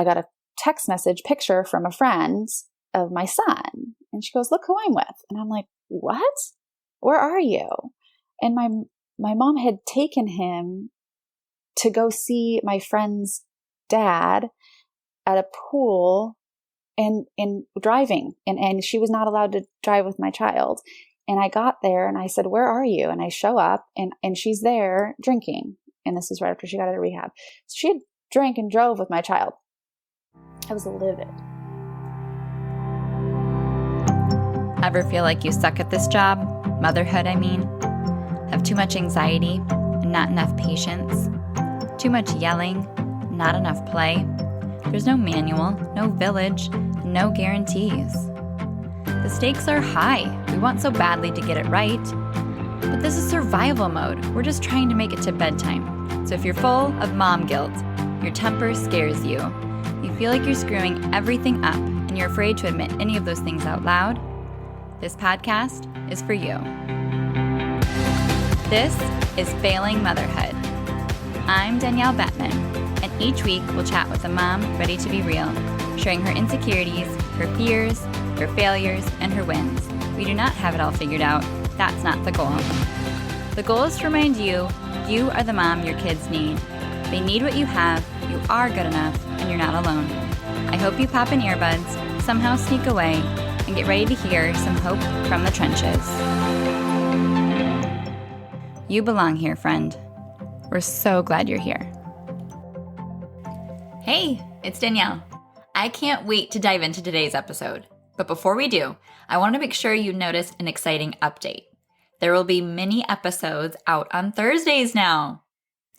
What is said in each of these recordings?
I got a text message picture from a friend of my son. And she goes, look who I'm with. And I'm like, what? Where are you? And my mom had taken him to go see my friend's dad at a pool and driving. And she was not allowed to drive with my child. And I got there and I said, where are you? And I show up and she's there drinking. And this is right after she got out of rehab. So she had drank and drove with my child. I was livid. Ever feel like you suck at this job? Motherhood, I mean. Have too much anxiety and not enough patience? Too much yelling, not enough play? There's no manual, no village, no guarantees. The stakes are high. We want so badly to get it right. But this is survival mode. We're just trying to make it to bedtime. So if you're full of mom guilt, your temper scares you, you feel like you're screwing everything up, and you're afraid to admit any of those things out loud, this podcast is for you. This is Failing Motherhood. I'm Danielle Bettman, and each week we'll chat with a mom ready to be real, sharing her insecurities, her fears, her failures, and her wins. We do not have it all figured out. That's not the goal. The goal is to remind you, you are the mom your kids need. They need what you have, you are good enough, and you're not alone. I hope you pop in earbuds, somehow sneak away, and get ready to hear some hope from the trenches. You belong here, friend. We're so glad you're here. Hey, it's Danielle. I can't wait to dive into today's episode. But before we do, I want to make sure you noticed an exciting update. There will be mini episodes out on Thursdays now.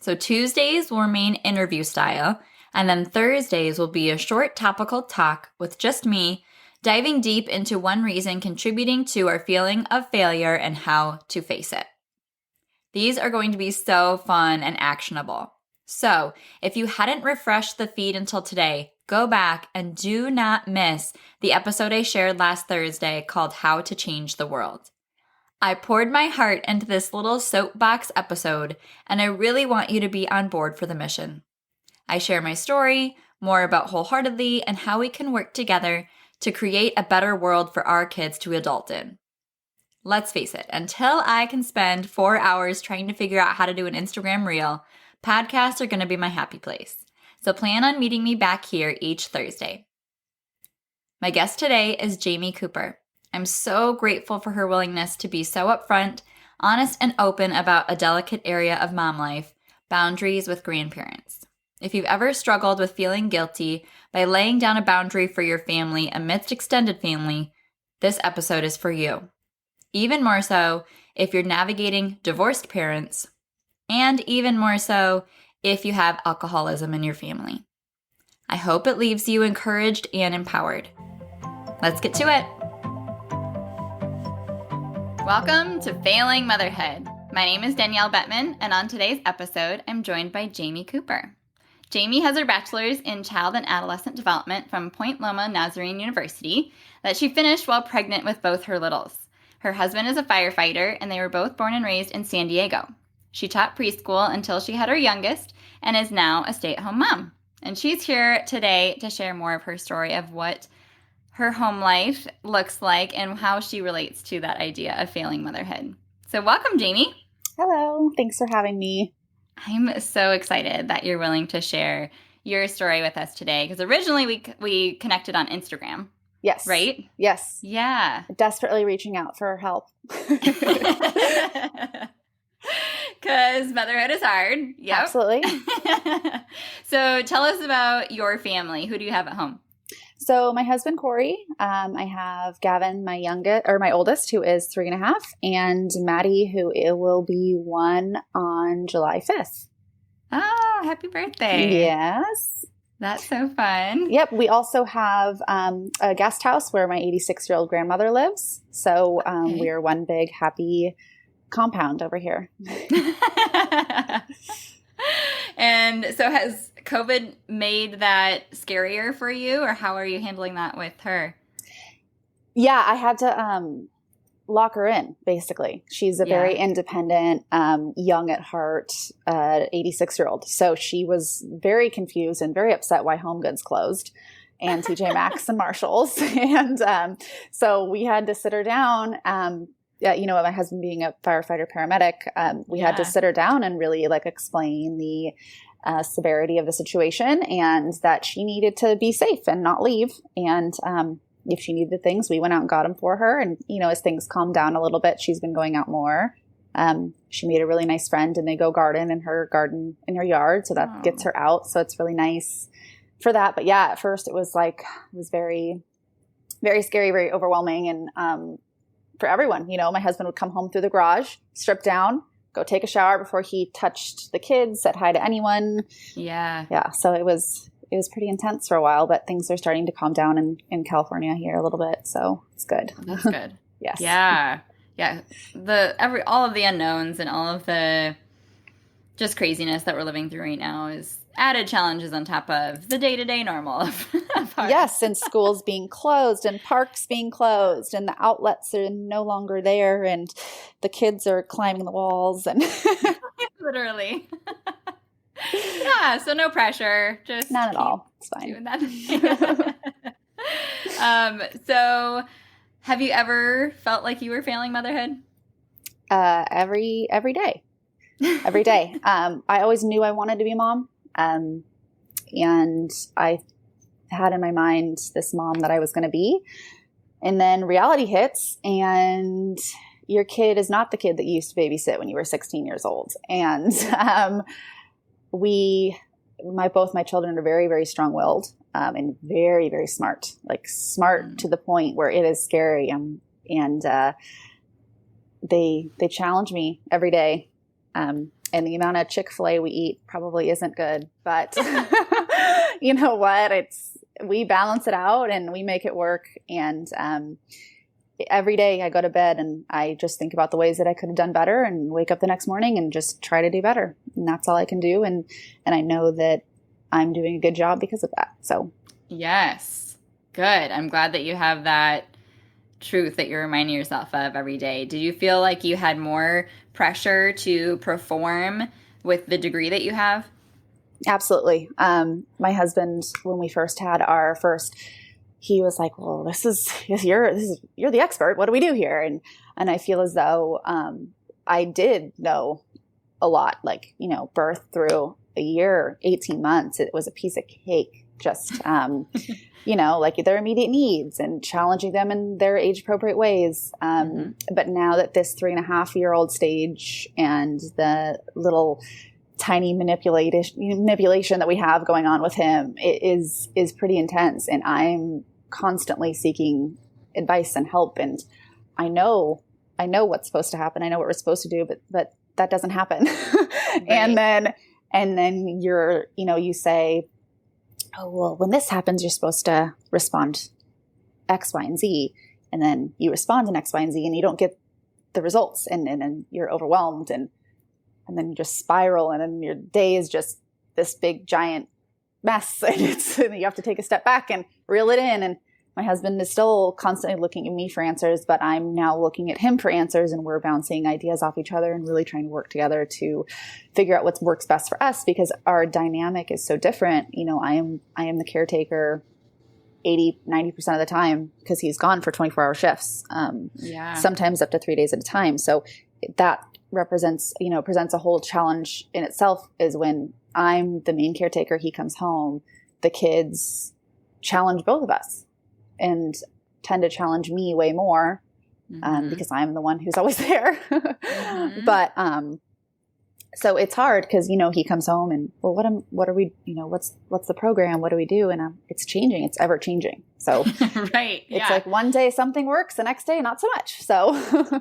So Tuesdays will remain interview style, and then Thursdays will be a short topical talk with just me, diving deep into one reason contributing to our feeling of failure and how to face it. These are going to be so fun and actionable. So if you hadn't refreshed the feed until today, go back and do not miss the episode I shared last Thursday called How to Change the World. I poured my heart into this little soapbox episode, and I really want you to be on board for the mission. I share my story, more about Wholeheartedly, and how we can work together to create a better world for our kids to adult in. Let's face it, until I can spend 4 hours trying to figure out how to do an Instagram reel, podcasts are going to be my happy place. So plan on meeting me back here each Thursday. My guest today is Jamie Cooper. I'm so grateful for her willingness to be so upfront, honest, and open about a delicate area of mom life, boundaries with grandparents. If you've ever struggled with feeling guilty by laying down a boundary for your family amidst extended family, this episode is for you. Even more so if you're navigating divorced parents, and even more so if you have alcoholism in your family. I hope it leaves you encouraged and empowered. Let's get to it. Welcome to Failing Motherhood. My name is Danielle Bettman, and on today's episode, I'm joined by Jamie Cooper. Jamie has her bachelor's in child and adolescent development from Point Loma Nazarene University that she finished while pregnant with both her littles. Her husband is a firefighter, and they were both born and raised in San Diego. She taught preschool until she had her youngest and is now a stay-at-home mom. And she's here today to share more of her story of what her home life looks like and how she relates to that idea of failing motherhood. So welcome, Jamie. Hello. Thanks for having me. I'm so excited that you're willing to share your story with us today because originally we connected on Instagram. Yes. Right? Yes. Yeah. Desperately reaching out for help. Because motherhood is hard. Yep. Absolutely. So tell us about your family. Who do you have at home? So my husband, Corey, I have Gavin, my oldest, who is 3.5, and Maddie, who it will be 1 on July 5th. Oh, happy birthday. Yes. That's so fun. Yep. We also have a guest house where my 86-year-old grandmother lives. So Okay. we are one big happy compound over here. And so has COVID made that scarier for you, or how are you handling that with her? Yeah, I had to lock her in, basically. She's a very independent, young at heart, 86-year-old. So she was very confused and very upset why Home Goods closed and TJ Maxx and Marshalls. And so we had to sit her down. My husband being a firefighter paramedic, we had to sit her down and really like explain the severity of the situation and that she needed to be safe and not leave. And if she needed things, we went out and got them for her. And, as things calmed down a little bit, she's been going out more. She made a really nice friend and they go garden in her yard. So that gets her out. So it's really nice for that. But yeah, at first it was very, very scary, very overwhelming. And for everyone, my husband would come home through the garage, strip down, go take a shower before he touched the kids, said hi to anyone. Yeah. Yeah. So it was pretty intense for a while, but things are starting to calm down in California here a little bit. So it's good. That's good. Yes. Yeah. Yeah. All of the unknowns and all of the just craziness that we're living through right now is added challenges on top of the day-to-day normal of Yes. And schools being closed and parks being closed and the outlets are no longer there and the kids are climbing the walls and literally. Yeah, so no pressure. Just not at all. It's fine. So have you ever felt like you were failing motherhood? Every day. Every day. I always knew I wanted to be a mom. And I had in my mind this mom that I was going to be. And then reality hits and your kid is not the kid that you used to babysit when you were 16 years old. And, both my children are very, very strong-willed, and very, very smart, like smart to the point where it is scary. And they challenge me every day. And the amount of Chick-fil-A we eat probably isn't good, but you know what? We balance it out and we make it work. And, every day I go to bed and I just think about the ways that I could have done better and wake up the next morning and just try to do better. And that's all I can do. And I know that I'm doing a good job because of that. So yes, good. I'm glad that you have that truth that you're reminding yourself of every day. Did you feel like you had more pressure to perform with the degree that you have? Absolutely. My husband, when we first had our first, he was like, well, you're the expert. What do we do here? And I feel as though, I did know a lot, like, birth through a year, 18 months, it was a piece of cake. Just, like their immediate needs and challenging them in their age appropriate ways. But now that this 3.5-year-old stage and the little tiny manipulation that we have going on with him, it is pretty intense. And I'm constantly seeking advice and help. And I know what's supposed to happen. I know what we're supposed to do, but that doesn't happen. Right. And then you say, oh, well, when this happens, you're supposed to respond X, Y, and Z. And then you respond in X, Y, and Z and you don't get the results. And then you're overwhelmed and then you just spiral. And then your day is just this big, giant mess. And you have to take a step back and reel it in. And my husband is still constantly looking at me for answers, but I'm now looking at him for answers, and we're bouncing ideas off each other and really trying to work together to figure out what works best for us because our dynamic is so different. I am the caretaker 80-90% of the time because he's gone for 24-hour shifts, sometimes up to 3 days at a time. So that presents a whole challenge in itself is when I'm the main caretaker, he comes home, the kids challenge both of us and tend to challenge me way more because I'm the one who's always there. But so it's hard because, he comes home and, well, what are we, what's the program? What do we do? And it's changing. It's ever changing. So right. It's like one day something works, the next day, not so much. So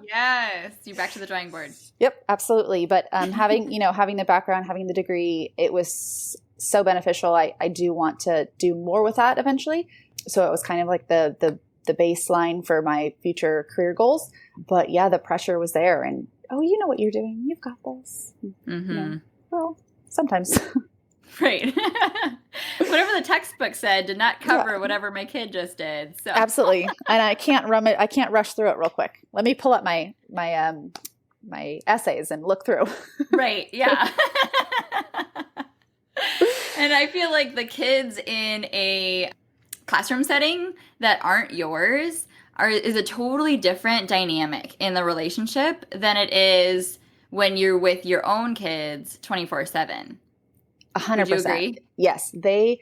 yes, you're back to the drawing board. Yep, absolutely. But having the background, having the degree, it was so beneficial. I do want to do more with that eventually. So it was kind of like the baseline for my future career goals. But yeah, the pressure was there and, oh, you know what you're doing. You've got this. Well, sometimes. Right. Whatever the textbook said did not cover whatever my kid just did. So Absolutely. And I can't rush through it real quick. Let me pull up my essays and look through. Right. Yeah. And I feel like the kids in a classroom setting that aren't yours is a totally different dynamic in the relationship than it is when you're with your own kids 24/7. 100%. Would you agree? Yes. They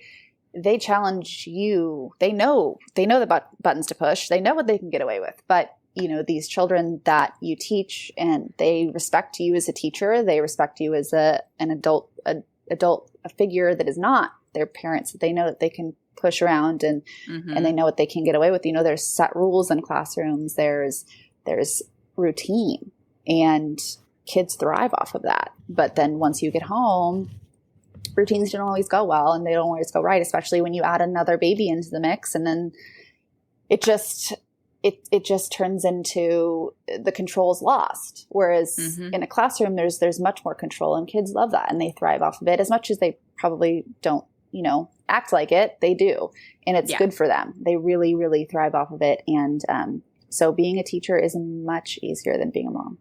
challenge you. They know the buttons to push. They know what they can get away with. But, these children that you teach, and they respect you as a teacher. They respect you as an adult, a figure that is not their parents, that they know that they can push around and they know what they can get away with. There's set rules in classrooms. There's routine, and kids thrive off of that. But then once you get home, routines don't always go well, and they don't always go right, especially when you add another baby into the mix. And then it just turns into the control's lost. Whereas in a classroom, there's much more control, and kids love that, and they thrive off of it as much as they probably don't, act like it. They do. And it's good for them. They really, really thrive off of it. And so being a teacher is much easier than being a mom.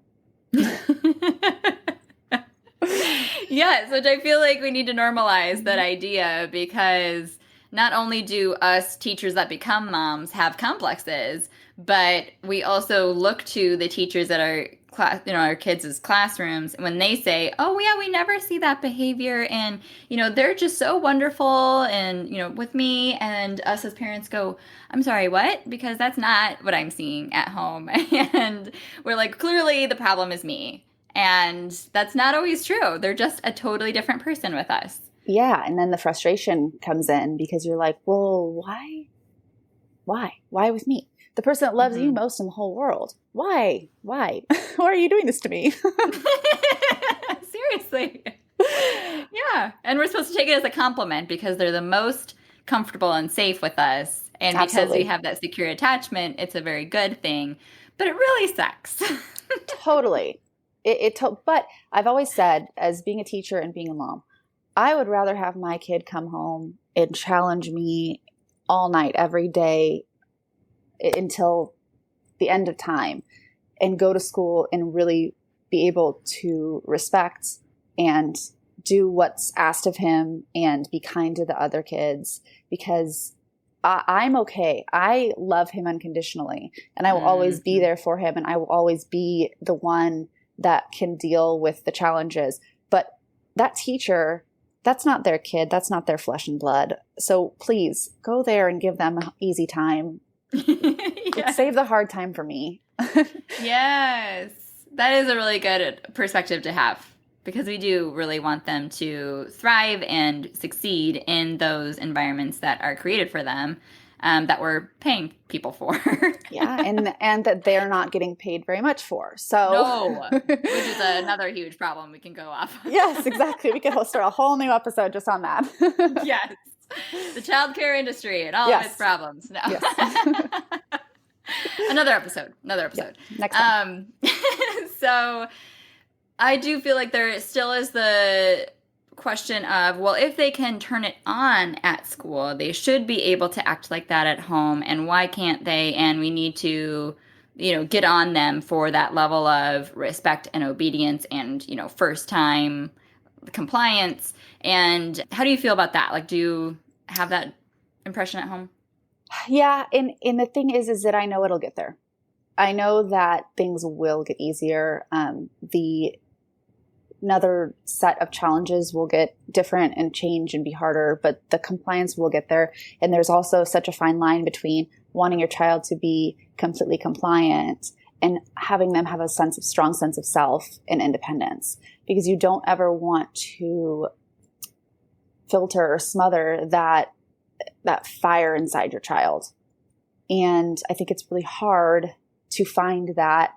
Yes, which I feel like we need to normalize that idea, because not only do us teachers that become moms have complexes, but we also look to the teachers that are our kids' classrooms when they say, oh yeah, we never see that behavior, and they're just so wonderful, and with me, and us as parents go, I'm sorry, what? Because that's not what I'm seeing at home. And we're like, clearly the problem is me. And that's not always true. They're just a totally different person with us. Yeah. And then the frustration comes in, because you're like, well, why? Why with me? The person that loves you most in the whole world. Why? Why are you doing this to me? Seriously. Yeah. And we're supposed to take it as a compliment, because they're the most comfortable and safe with us. And because we have that secure attachment, it's a very good thing. But it really sucks. Totally. But I've always said, as being a teacher and being a mom, I would rather have my kid come home and challenge me all night, every day, until the end of time, and go to school and really be able to respect and do what's asked of him and be kind to the other kids, because I'm okay. I love him unconditionally, and I will always be there for him, and I will always be the one that can deal with the challenges. But that teacher, that's not their kid. That's not their flesh and blood. So please go there and give them an easy time. Yes. Save the hard time for me. Yes. That is a really good perspective to have, because we do really want them to thrive and succeed in those environments that are created for them, that we're paying people for. Yeah, and that they're not getting paid very much for. So no, which is another huge problem we can go off. Yes, exactly. We could start a whole new episode just on that. Yes. The childcare industry and all of its problems. No. Yes. Another episode. Yeah, next time. So I do feel like there still is the question of, well, if they can turn it on at school, they should be able to act like that at home, and why can't they? And we need to, get on them for that level of respect and obedience and, first time compliance. And how do you feel about that? Like, do you have that impression at home? Yeah. And the thing is that I know it'll get there. I know that things will get easier. Another set of challenges will get different and change and be harder, but the compliance will get there. And there's also such a fine line between wanting your child to be completely compliant and having them have a strong sense of self and independence, because you don't ever want to filter or smother that fire inside your child. And I think it's really hard to find that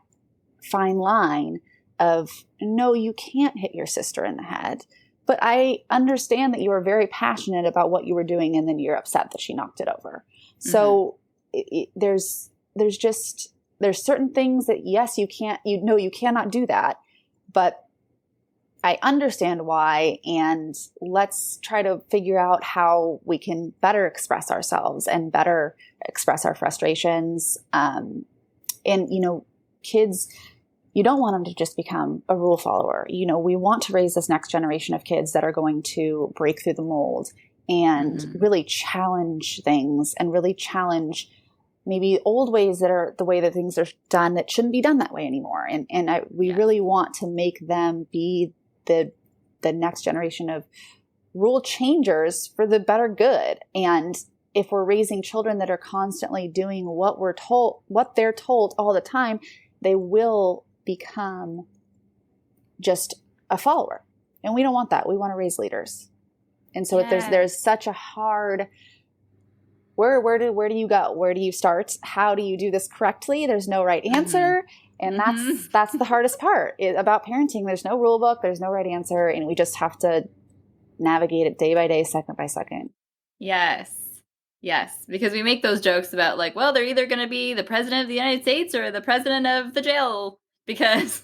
fine line of, no, you can't hit your sister in the head, but I understand that you are very passionate about what you were doing, and then you're upset that she knocked it over. Mm-hmm. So there's certain things that, yes, you cannot do that, but I understand why, and let's try to figure out how we can better express ourselves and better express our frustrations. And, kids, you don't want them to just become a rule follower. We want to raise this next generation of kids that are going to break through the mold and really challenge things and really challenge maybe old ways that are the way that things are done that shouldn't be done that way anymore. We really want to make them be the next generation of rule changers for the better good. And if we're raising children that are constantly doing what they're told all the time, they will become just a follower. And we don't want that. We want to raise leaders. And so if there's such a hard, where do you go? Where do you start? How do you do this correctly? There's no right answer. And that's the hardest part about parenting. There's no rule book. There's no right answer. And we just have to navigate it day by day, second by second. Yes. Because we make those jokes about like, well, they're either going to be the president of the United States or the president of the jail because,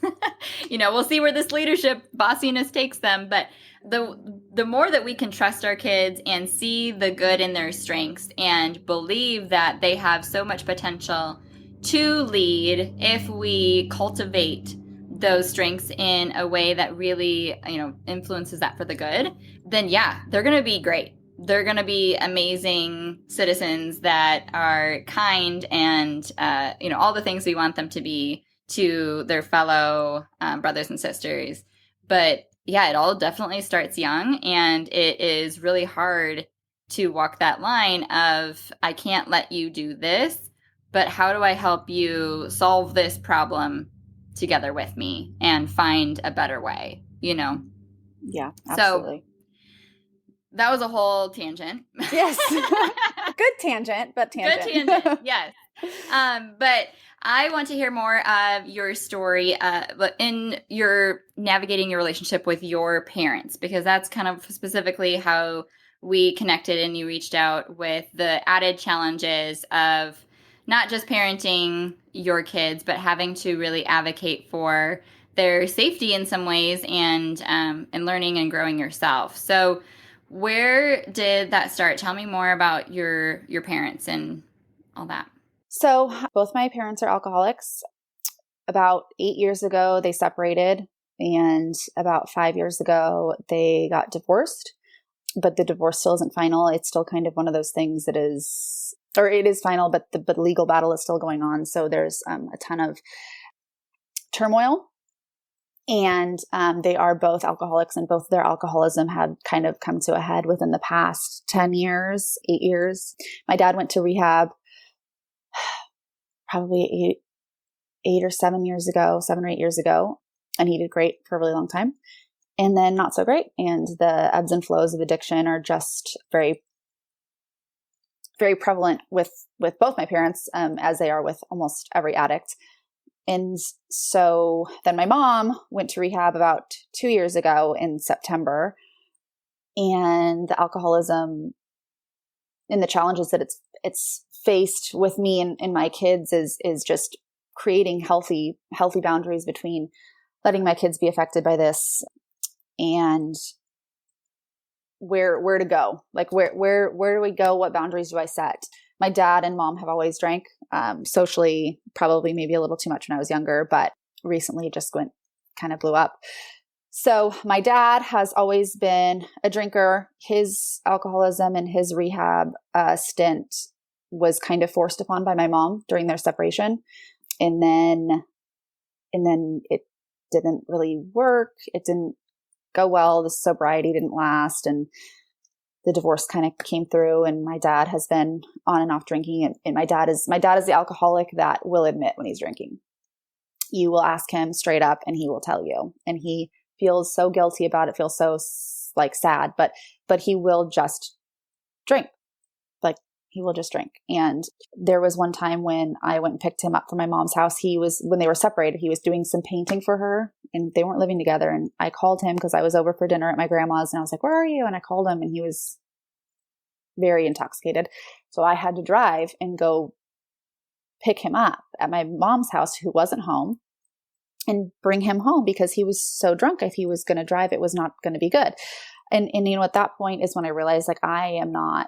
we'll see where this leadership bossiness takes them. But the more that we can trust our kids and see the good in their strengths and believe that they have so much potential to lead if we cultivate those strengths in a way that really, influences that for the good, then they're going to be great. They're going to be amazing citizens that are kind and, all the things we want them to be to their fellow brothers and sisters. But it all definitely starts young, and it is really hard to walk that line of, I can't let you do this, but how do I help you solve this problem together with me and find a better way, Yeah, absolutely. So that was a whole tangent. Yes. Good tangent, but tangent. Good tangent, yes. But I want to hear more of your story in your navigating your relationship with your parents, because that's kind of specifically how we connected, and you reached out with the added challenges of not just parenting your kids, but having to really advocate for their safety in some ways and learning and growing yourself. So where did that start? Tell me more about your parents and all that. So both my parents are alcoholics. About 8 years ago, they separated, and about 5 years ago, they got divorced. But the divorce still isn't final. It's still kind of one of those things that is, or it is final, but the legal battle is still going on. So there's a ton of turmoil. And they are both alcoholics, and both their alcoholism had kind of come to a head within the past 10 years, 8 years. My dad went to rehab probably 7 or 8 years ago, and he did great for a really long time. And then not so great. And the ebbs and flows of addiction are just very, very prevalent with both my parents, as they are with almost every addict. And so then my mom went to rehab about 2 years ago in September, and the alcoholism and the challenges that it's faced with me and my kids is just creating healthy boundaries between letting my kids be affected by this and where to go. Like where do we go? What boundaries do I set? My dad and mom have always drank, socially, probably maybe a little too much when I was younger, but recently just kind of blew up. So my dad has always been a drinker. His alcoholism and his rehab stint was kind of forced upon by my mom during their separation. And then it didn't really work. It didn't go well. The sobriety didn't last, and the divorce kind of came through, and my dad has been on and off drinking. And my dad is the alcoholic that will admit when he's drinking. You will ask him straight up and he will tell you. And he feels so guilty about it, feels so sad, but he will just drink. Like he will just drink. And there was one time when I went and picked him up from my mom's house. When they were separated, he was doing some painting for her, and they weren't living together. And I called him because I was over for dinner at my grandma's, and I was like, "Where are you?" And I called him, and he was very intoxicated. So I had to drive and go pick him up at my mom's house, who wasn't home. and bring him home because he was so drunk. If he was going to drive, it was not going to be good. And, at that point is when I realized, like, I am not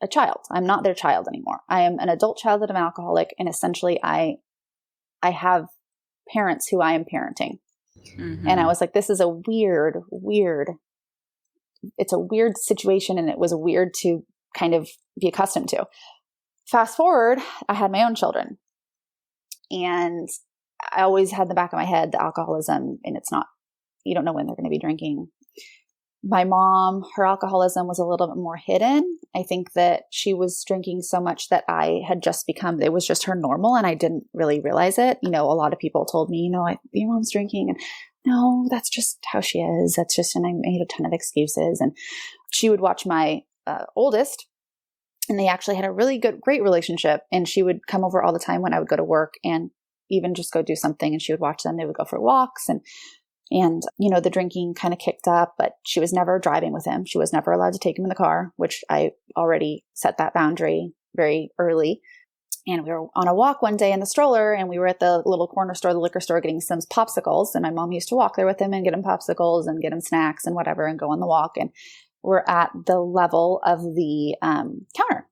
a child. I'm not their child anymore. I am an adult child of an alcoholic. And essentially I have parents who I am parenting. Mm-hmm. And I was like, this is a weird, it's a weird situation. And it was weird to kind of be accustomed to. Fast forward, I had my own children, and I always had in the back of my head the alcoholism, and it's not, you don't know when they're going to be drinking. My mom, her alcoholism was a little bit more hidden. I think that she was drinking so much that I had just become, it was just her normal, and I didn't really realize it. A lot of people told me, your mom's drinking, and no, that's just how she is. That's just, and I made a ton of excuses. And she would watch my oldest, and they actually had a really great relationship. And she would come over all the time when I would go to work and even just go do something, and she would watch them. They would go for walks, and the drinking kind of kicked up, but she was never driving with him. She was never allowed to take him in the car, which I already set that boundary very early. And we were on a walk one day in the stroller, and we were at the little corner store, the liquor store, getting some popsicles. And my mom used to walk there with him and get him popsicles and get him snacks and whatever and go on the walk. And we're at the level of the counter.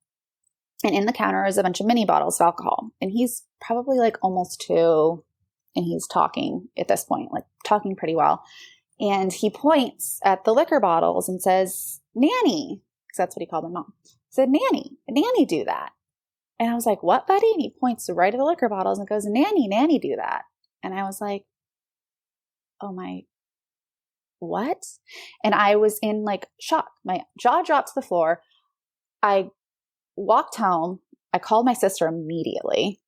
And in the counter is a bunch of mini bottles of alcohol. And he's probably like almost 2. And he's talking at this point, like talking pretty well. And he points at the liquor bottles and says, Nanny, because that's what he called my mom. He said, Nanny do that. And I was like, what, buddy? And he points right at the liquor bottles and goes, Nanny do that. And I was like, oh my, what? And I was in like shock. My jaw dropped to the floor. I walked home. I called my sister immediately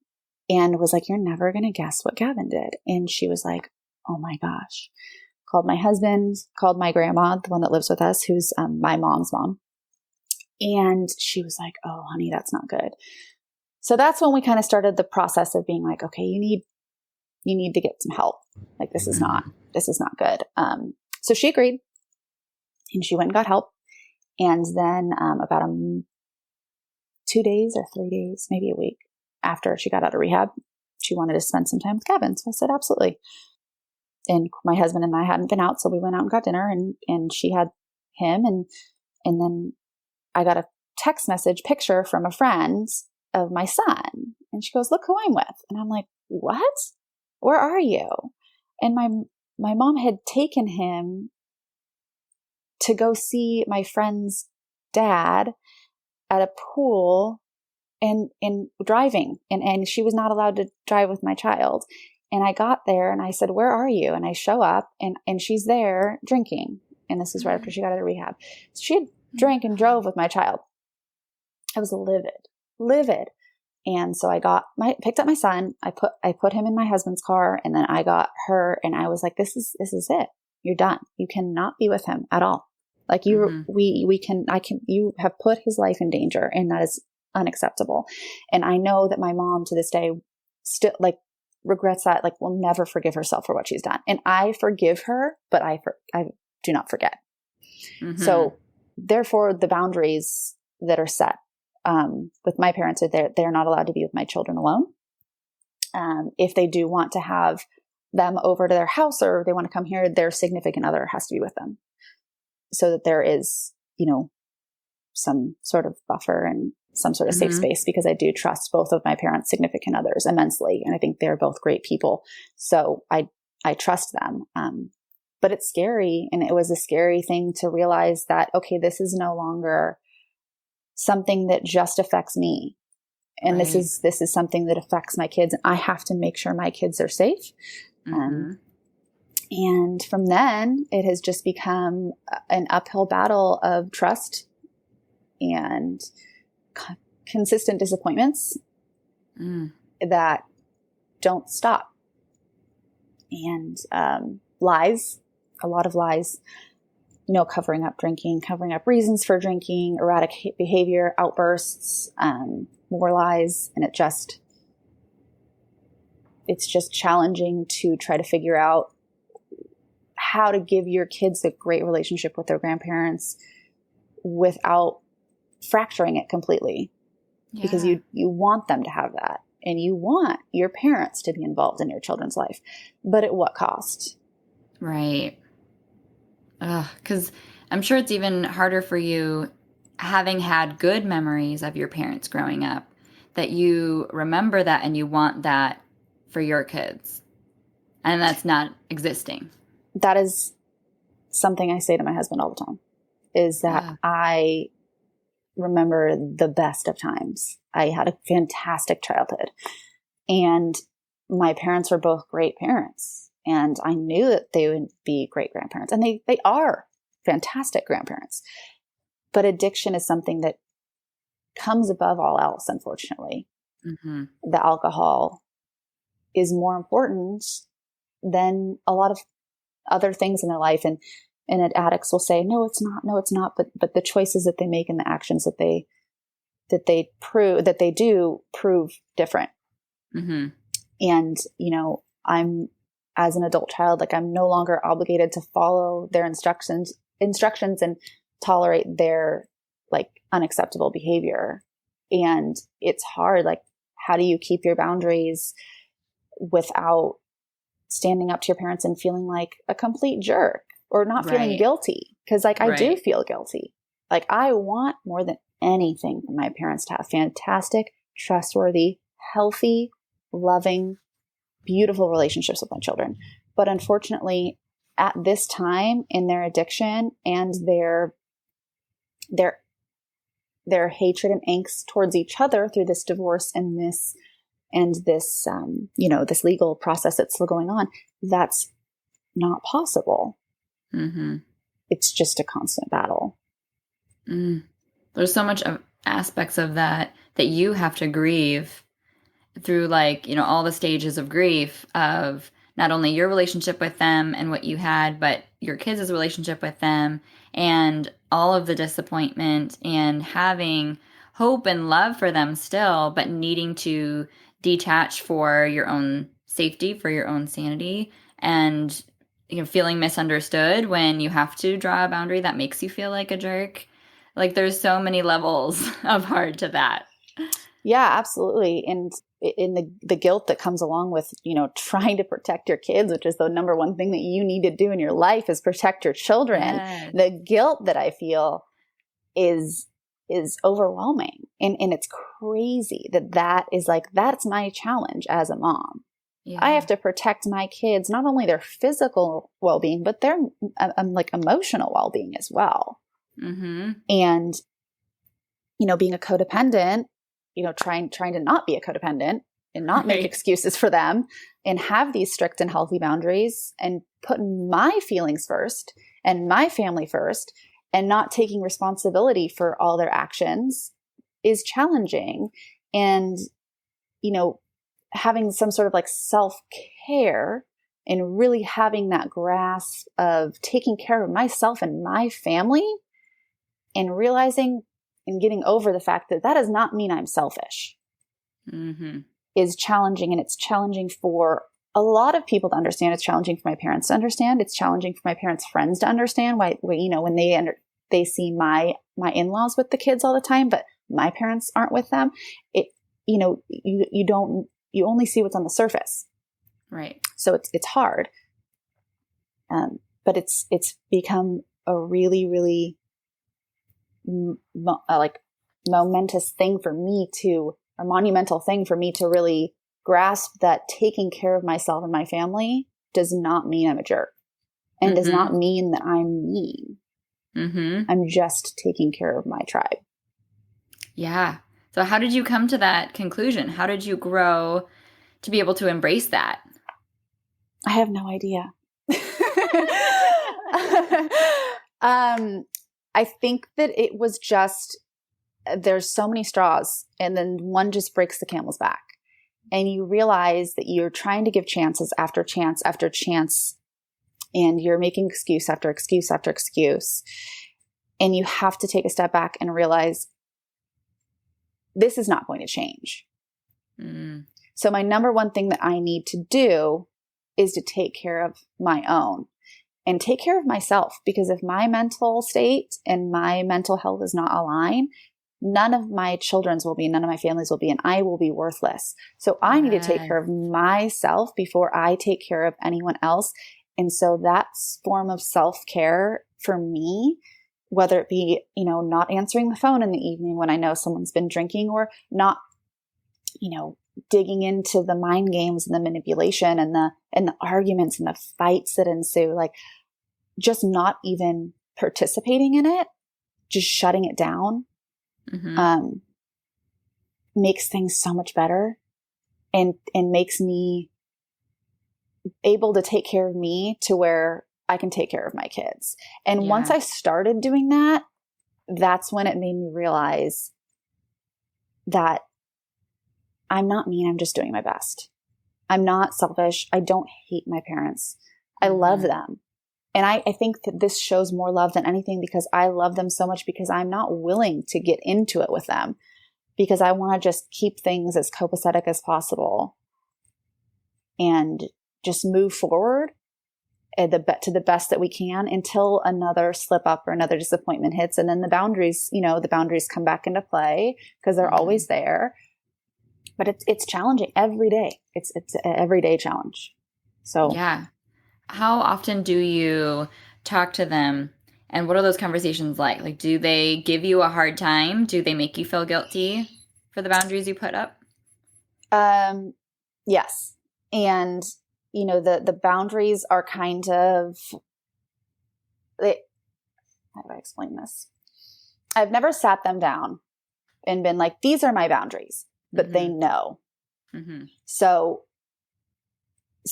and was like, you're never going to guess what Gavin did. And she was like, oh my gosh. Called my husband, called my grandma, the one that lives with us, who's my mom's mom. And she was like, oh, honey, that's not good. So that's when we kind of started the process of being like, okay, you need to get some help. Like, this is not good. So she agreed, and she went and got help. And then about 2 days or 3 days, maybe a week after she got out of rehab, she wanted to spend some time with Gavin. So I said, absolutely. And my husband and I hadn't been out, so we went out and got dinner, and she had him. And then I got a text message picture from a friend of my son. And she goes, look who I'm with. And I'm like, what? Where are you? And my mom had taken him to go see my friend's dad at a pool and driving. And she was not allowed to drive with my child. And I got there and I said, where are you? And I show up and she's there drinking. And this is right after she got out of rehab. So she had drank and drove with my child. I was livid. And so I picked up my son. I put him in my husband's car, and then I got her, and I was like, this is it. You're done. You cannot be with him at all. Like you have put his life in danger, and that is unacceptable. And I know that my mom to this day still like regrets that, like will never forgive herself for what she's done. And I forgive her, but I do not forget. Mm-hmm. So therefore the boundaries that are set with my parents are they're not allowed to be with my children alone. If they do want to have them over to their house or they want to come here, their significant other has to be with them, so that there is, some sort of buffer and some sort of safe space, because I do trust both of my parents' significant others immensely. And I think they're both great people. So I trust them. But it's scary. And it was a scary thing to realize that, okay, this is no longer something that just affects me. And right. This is something that affects my kids. And I have to make sure my kids are safe. And from then it has just become an uphill battle of trust and consistent disappointments that don't stop. And lies, a lot of lies, covering up drinking, covering up reasons for drinking, erratic behavior, outbursts, more lies. And it's just challenging to try to figure out how to give your kids a great relationship with their grandparents without fracturing it completely. Yeah. Because you want them to have that. and you want your parents to be involved in your children's life, but at what cost? Right. Because I'm sure it's even harder for you having had good memories of your parents growing up, that you remember that and you want that for your kids. And that's not existing. That is something I say to my husband all the time, is that I remember the best of times. I had a fantastic childhood, and my parents were both great parents, and I knew that they would be great grandparents, and they are fantastic grandparents. But addiction is something that comes above all else, unfortunately. Mm-hmm. The alcohol is more important than a lot of other things in their life. And addicts will say, no, it's not. But the choices that they make and the actions that they do prove different. Mm-hmm. And, I'm, as an adult child, like, I'm no longer obligated to follow their instructions and tolerate their, like, unacceptable behavior. And it's hard. Like, how do you keep your boundaries without standing up to your parents and feeling like a complete jerk, or not feeling guilty? Because, like, I do feel guilty. Like, I want more than anything for my parents to have fantastic, trustworthy, healthy, loving, beautiful relationships with my children. But unfortunately, at this time in their addiction and their hatred and angst towards each other through this divorce and this this legal process that's still going on, that's not possible. Mm-hmm. It's just a constant battle. There's so much of aspects of that you have to grieve through, like, all the stages of grief of not only your relationship with them and what you had, but your kids' relationship with them, and all of the disappointment, and having hope and love for them still, but needing to detach for your own safety, for your own sanity, and feeling misunderstood when you have to draw a boundary that makes you feel like a jerk. Like, there's so many levels of hard to that. Yeah, absolutely. And in the guilt that comes along with, trying to protect your kids, which is the number one thing that you need to do in your life, is protect your children. Yes. The guilt that I feel is overwhelming. And it's crazy that is like, that's my challenge as a mom. Yeah. I have to protect my kids, not only their physical well-being, but their like emotional well-being as well. Mm-hmm. And, being a codependent, trying to not be a codependent and not make excuses for them, and have these strict and healthy boundaries, and put my feelings first and my family first, and not taking responsibility for all their actions, is challenging. And, having some sort of like self-care and really having that grasp of taking care of myself and my family, and realizing and getting over the fact that does not mean I'm selfish, is challenging. And it's challenging for a lot of people to understand. It's challenging for my parents to understand. It's challenging for my parents' friends to understand why when they see my in-laws with the kids all the time, but my parents aren't with them. You only see what's on the surface. Right. So it's hard. But it's become a really, really monumental thing for me to really grasp that taking care of myself and my family does not mean I'm a jerk, and does not mean that I'm mean. I'm just taking care of my tribe. Yeah. So how did you come to that conclusion? How did you grow to be able to embrace that? I have no idea. I think that it was just, there's so many straws, and then one just breaks the camel's back. And you realize that you're trying to give chances after chance after chance, and you're making excuse after excuse after excuse. And you have to take a step back and realize this is not going to change. So my number one thing that I need to do is to take care of my own and take care of myself. Because if my mental state and my mental health is not aligned, none of my children's will be, none of my family's will be, and I will be worthless. So I need to take care of myself before I take care of anyone else. And so that form of self-care for me, whether it be, not answering the phone in the evening when I know someone's been drinking, or not, digging into the mind games and the manipulation and the arguments and the fights that ensue, like just not even participating in it, just shutting it down, makes things so much better and makes me able to take care of me to where I can take care of my kids. And once I started doing that, that's when it made me realize that I'm not mean. I'm just doing my best. I'm not selfish. I don't hate my parents. I love them. And I think that this shows more love than anything, because I love them so much, because I'm not willing to get into it with them, because I want to just keep things as copacetic as possible and just move forward to the best that we can until another slip up or another disappointment hits. And then the boundaries come back into play, because they're always there. But it's challenging every day. It's an everyday challenge. So yeah. How often do you talk to them, and what are those conversations like? Like, do they give you a hard time? Do they make you feel guilty for the boundaries you put up? Yes. And, the boundaries are kind of, how do I explain this? I've never sat them down and been like, these are my boundaries, but they know. So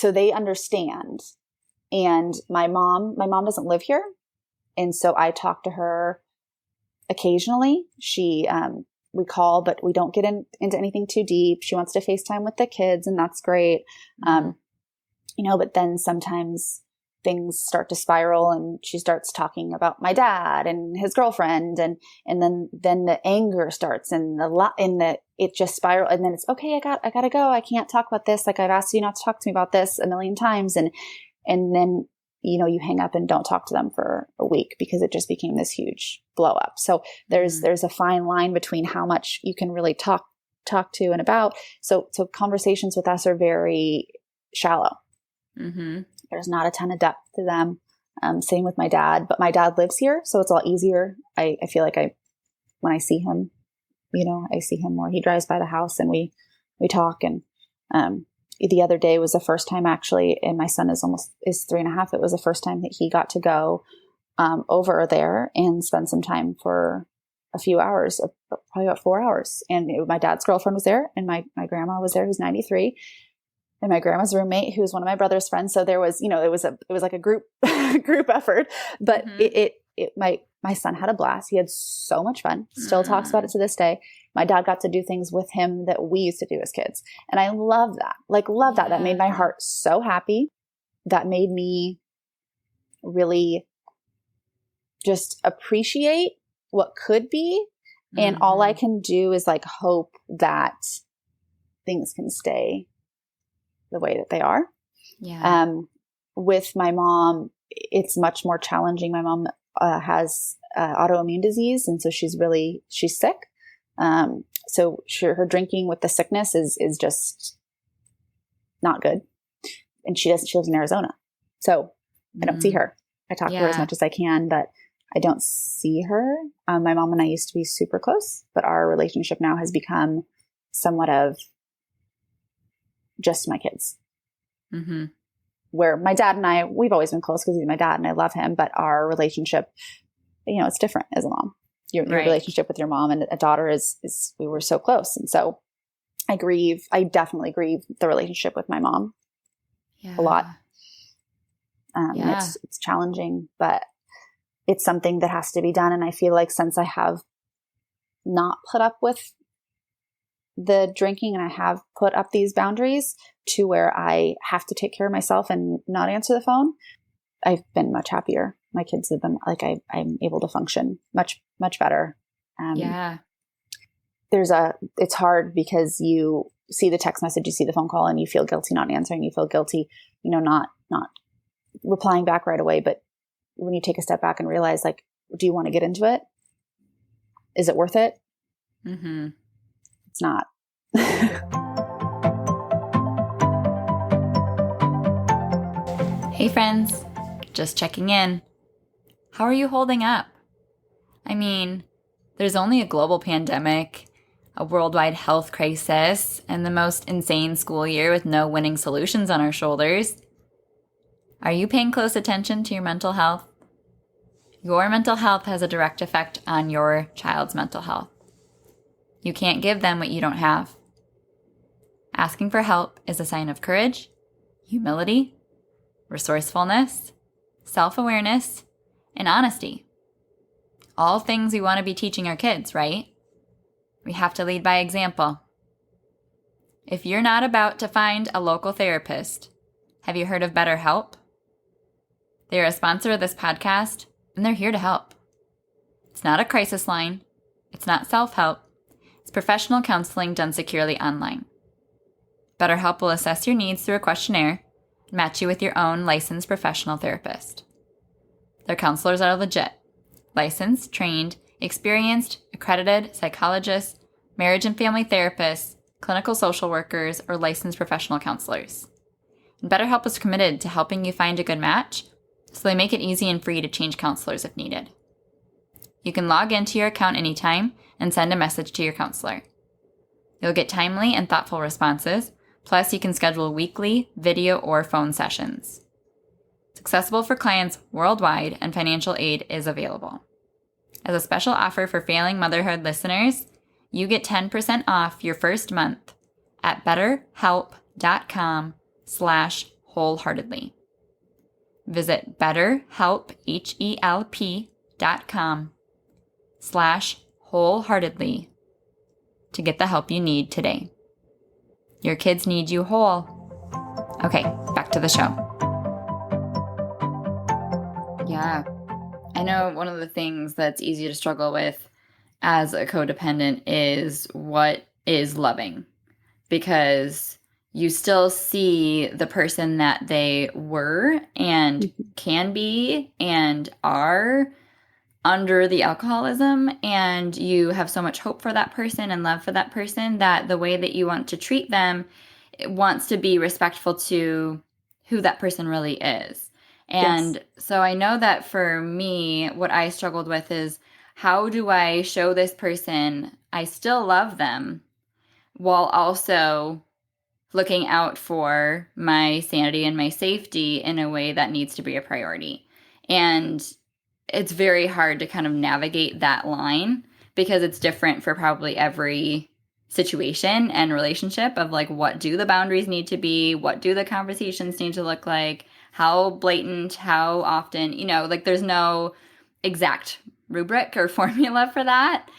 they understand. And my mom doesn't live here. And so I talk to her occasionally. We call, but we don't get into anything too deep. She wants to FaceTime with the kids, and that's great. But then sometimes things start to spiral, and she starts talking about my dad and his girlfriend. And then the anger starts, and it just spirals. And then it's okay. I gotta go. I can't talk about this. Like, I've asked you not to talk to me about this a million times. And then, you hang up and don't talk to them for a week, because it just became this huge blow up. So there's a fine line between how much you can really talk to and about. So conversations with us are very shallow. There's not a ton of depth to them. Same with my dad, but my dad lives here, so it's a lot easier. I feel like when I see him, I see him more. He drives by the house and we talk. And the other day was the first time, actually, and my son is 3.5. It was the first time that he got to go over there and spend some time for a few hours, probably about 4 hours. And my dad's girlfriend was there, and my grandma was there, who's 93. And my grandma's roommate, who's one of my brother's friends. So there was, it was like a group effort, but my son had a blast. He had so much fun. Still talks about it to this day. My dad got to do things with him that we used to do as kids. And I love that. Love that. That made my heart so happy. That made me really just appreciate what could be. And all I can do is hope that things can stay the way that they are. Yeah. With my mom, it's much more challenging. My mom has autoimmune disease, and so she's sick. So her drinking with the sickness is just not good. And she lives in Arizona, so I don't see her. I talk to her as much as I can, but I don't see her. My mom and I used to be super close, but our relationship now has become somewhat of just my kids. Where my dad and I, we've always been close because he's my dad and I love him, but our relationship, it's different as a mom. Your relationship with your mom and a daughter is we were so close. And so I definitely grieve the relationship with my mom a lot. It's challenging, but it's something that has to be done. And I feel like since I have not put up with the drinking, and I have put up these boundaries to where I have to take care of myself and not answer the phone, I've been much happier. My kids have been I'm able to function much, much better. It's hard because you see the text message, you see the phone call, and you feel guilty not answering. You feel guilty, not replying back right away. But when you take a step back and realize, do you want to get into it? Is it worth it? Mm-hmm. It's not. Hey friends, just checking in. How are you holding up? I mean, there's only a global pandemic, a worldwide health crisis, and the most insane school year with no winning solutions on our shoulders. Are you paying close attention to your mental health? Your mental health has a direct effect on your child's mental health. You can't give them what you don't have. Asking for help is a sign of courage, humility, resourcefulness, self-awareness, and honesty. All things we want to be teaching our kids, right? We have to lead by example. If you're not about to find a local therapist, have you heard of BetterHelp? They're a sponsor of this podcast, and they're here to help. It's not a crisis line. It's not self-help. It's professional counseling done securely online. BetterHelp will assess your needs through a questionnaire and match you with your own licensed professional therapist. Their counselors are legit. Licensed, trained, experienced, accredited psychologists, marriage and family therapists, clinical social workers, or licensed professional counselors. And BetterHelp is committed to helping you find a good match, so they make it easy and free to change counselors if needed. You can log into your account anytime and send a message to your counselor. You'll get timely and thoughtful responses, plus you can schedule weekly video or phone sessions. It's accessible for clients worldwide, and financial aid is available. As a special offer for Failing Motherhood listeners, you get 10% off your first month at betterhelp.com/wholeheartedly. Visit betterhelp.com/wholeheartedly to get the help you need today. Your kids need you whole. Okay, back to the show. Yeah, I know one of the things that's easy to struggle with as a codependent is what is loving, because you still see the person that they were and can be and are under the alcoholism, and you have so much hope for that person and love for that person that the way that you want to treat them, it wants to be respectful to who that person really is. And yes. So I know that for me, what I struggled with is, how do I show this person I still love them while also looking out for my sanity and my safety in a way that needs to be a priority? And it's very hard to kind of navigate that line, because it's different for probably every situation and relationship of like, what do the boundaries need to be? What do the conversations need to look like? How blatant, how often, like there's no exact rubric or formula for that.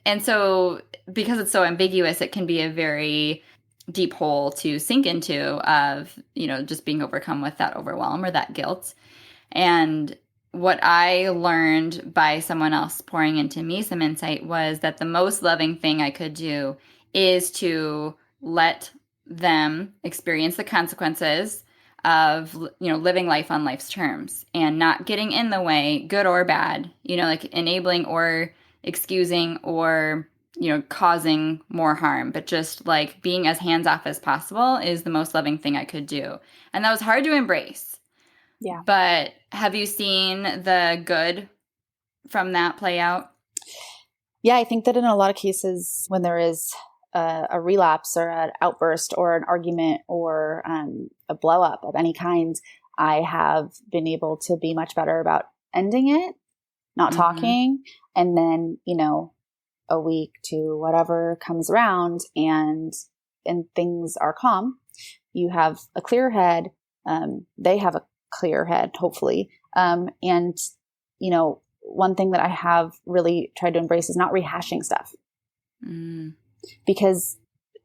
And so because it's so ambiguous, it can be a very deep hole to sink into of, just being overcome with that overwhelm or that guilt. And what I learned by someone else pouring into me some insight was that the most loving thing I could do is to let them experience the consequences of, living life on life's terms and not getting in the way, good or bad, like enabling or excusing or, causing more harm, but just like being as hands-off as possible is the most loving thing I could do. And that was hard to embrace. Yeah. But have you seen the good from that play out? Yeah, I think that in a lot of cases, when there is a relapse or an outburst or an argument or a blow up of any kind, I have been able to be much better about ending it, not talking, and then, a week to whatever comes around and things are calm. You have a clear head. They have a clear head, hopefully. And, one thing that I have really tried to embrace is not rehashing stuff. Because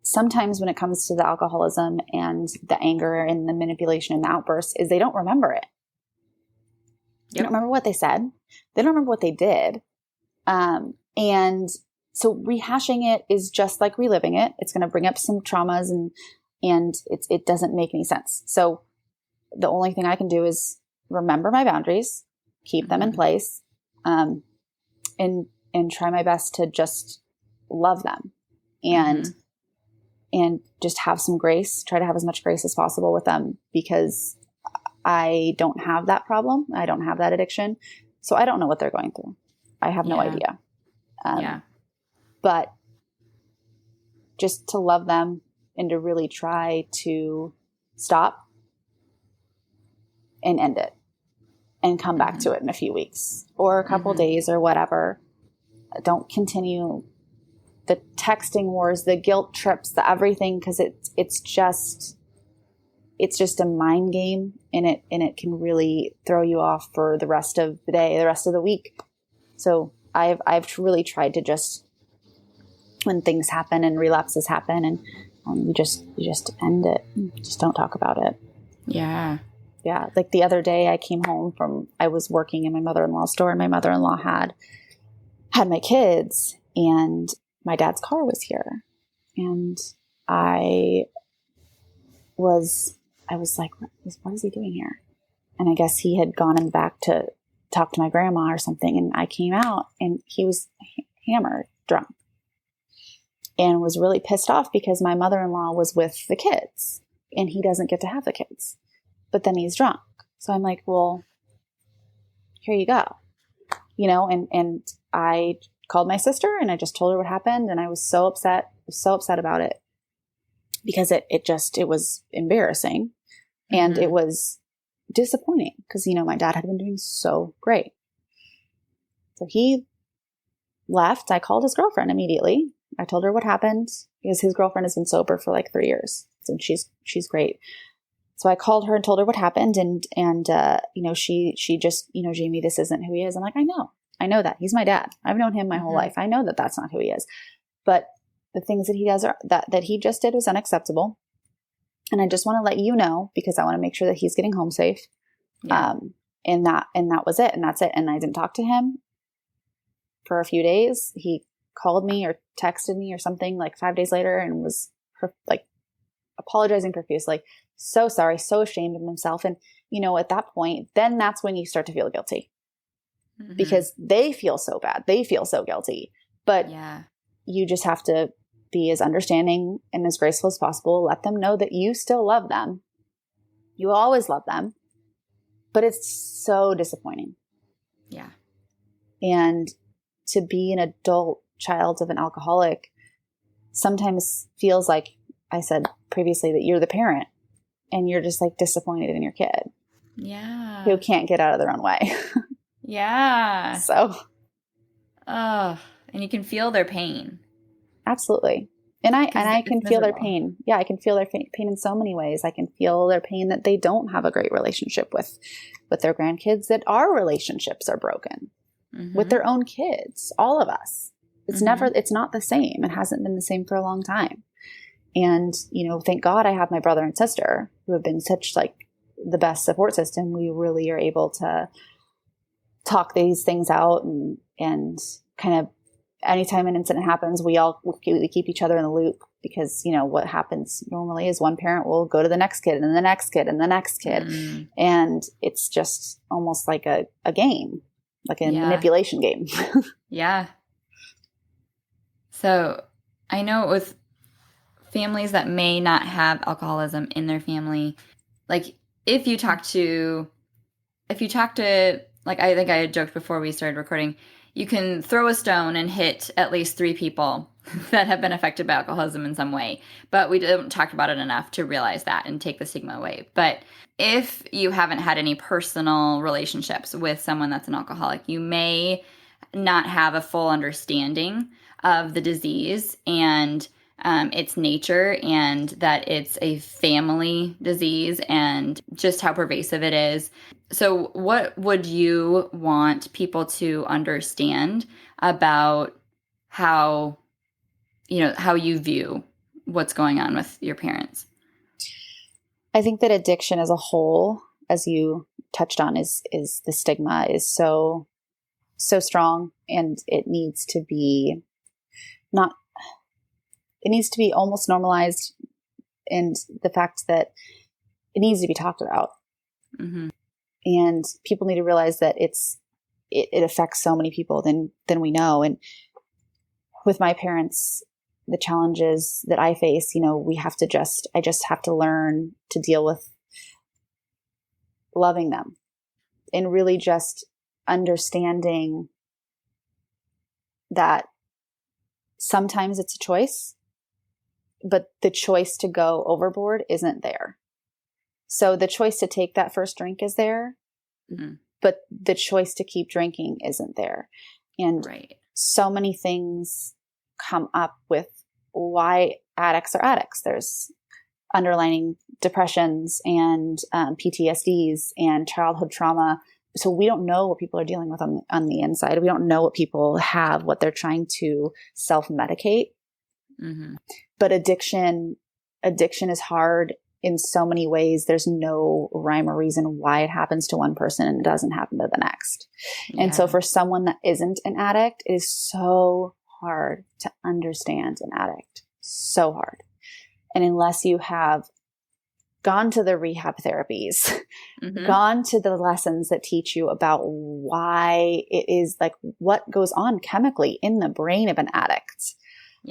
sometimes when it comes to the alcoholism and the anger and the manipulation and the outbursts is they don't remember it. They don't remember what they said. They don't remember what they did. And so rehashing it is just like reliving it. It's going to bring up some traumas and it doesn't make any sense. So the only thing I can do is remember my boundaries, keep them in place, and try my best to just love them and just have some grace, try to have as much grace as possible with them, because I don't have that problem. I don't have that addiction. So I don't know what they're going through. I have no idea. But just to love them and to really try to stop and end it and come back to it in a few weeks or a couple days or whatever. Don't continue the texting wars, the guilt trips, the everything, because it's just a mind game, and it can really throw you off for the rest of the day, the rest of the week. So I've really tried to just, when things happen and relapses happen, and you just end it. Just don't talk about it. Yeah. Yeah. Like the other day I came home I was working in my mother-in-law's store, and my mother-in-law had my kids, and my dad's car was here. And I was like, what is he doing here? And I guess he had gone in back to talk to my grandma or something. And I came out, and he was hammered, drunk, and was really pissed off because my mother-in-law was with the kids and he doesn't get to have the kids, but then he's drunk. So I'm like, well, here you go. And I called my sister, and I just told her what happened. And I was so upset about it, because it was embarrassing, and it was disappointing, because, my dad had been doing so great. So he left. I called his girlfriend immediately. I told her what happened, because his girlfriend has been sober for like 3 years, and she's great. So I called her and told her what happened. And she just, Jamie, this isn't who he is. I'm like, I know that he's my dad. I've known him my whole life. I know that that's not who he is, but the things that he does that he just did was unacceptable. And I just want to let you know, because I want to make sure that he's getting home safe. Yeah. And that was it. And that's it. And I didn't talk to him for a few days. He called me or texted me or something like 5 days later, and was like apologizing profusely, so sorry, so ashamed of himself. And, at that point, then that's when you start to feel guilty, because they feel so bad. They feel so guilty, but you just have to be as understanding and as graceful as possible. Let them know that you still love them. You always love them, but it's so disappointing. Yeah. And to be an adult child of an alcoholic sometimes feels like, I said previously, that you're the parent and you're just like disappointed in your kid. Yeah. Who can't get out of their own way. Yeah. So. Oh, and you can feel their pain. Absolutely. And I can feel their pain. Yeah, I can feel their pain in so many ways. I can feel their pain that they don't have a great relationship with their grandkids, that our relationships are broken with their own kids, all of us. It's it's not the same. It hasn't been the same for a long time. And, thank God I have my brother and sister who have been such like the best support system. We really are able to talk these things out and kind of, anytime an incident happens, we keep each other in the loop, because, what happens normally is one parent will go to the next kid and the next kid and the next kid. And it's just almost like a game, like a manipulation game. Yeah. So I know with families that may not have alcoholism in their family, like if you talk to, like I think I had joked before we started recording, you can throw a stone and hit at least 3 people that have been affected by alcoholism in some way. But we don't talk about it enough to realize that and take the stigma away. But if you haven't had any personal relationships with someone that's an alcoholic, you may not have a full understanding of the disease and its nature, and that it's a family disease and just how pervasive it is. So what would you want people to understand about how you view what's going on with your parents? I think that addiction as a whole, as you touched on, is the stigma is so strong, and it needs to be almost normalized, and the fact that it needs to be talked about. And people need to realize that it affects so many people than we know. And with my parents, the challenges that I face, you know, I just have to learn to deal with loving them and really just understanding that sometimes it's a choice, but the choice to go overboard isn't there. So the choice to take that first drink is there, but the choice to keep drinking isn't there. And so many things come up with why addicts are addicts. There's underlying depressions and PTSDs and childhood trauma. So we don't know what people are dealing with on the inside. We don't know what people have, what they're trying to self-medicate. But addiction is hard in so many ways. There's no rhyme or reason why it happens to one person and it doesn't happen to the next. And so for someone that isn't an addict, it is so hard to understand an addict. So hard. And unless you have gone to the rehab therapies, gone to the lessons that teach you about why it is, like what goes on chemically in the brain of an addict,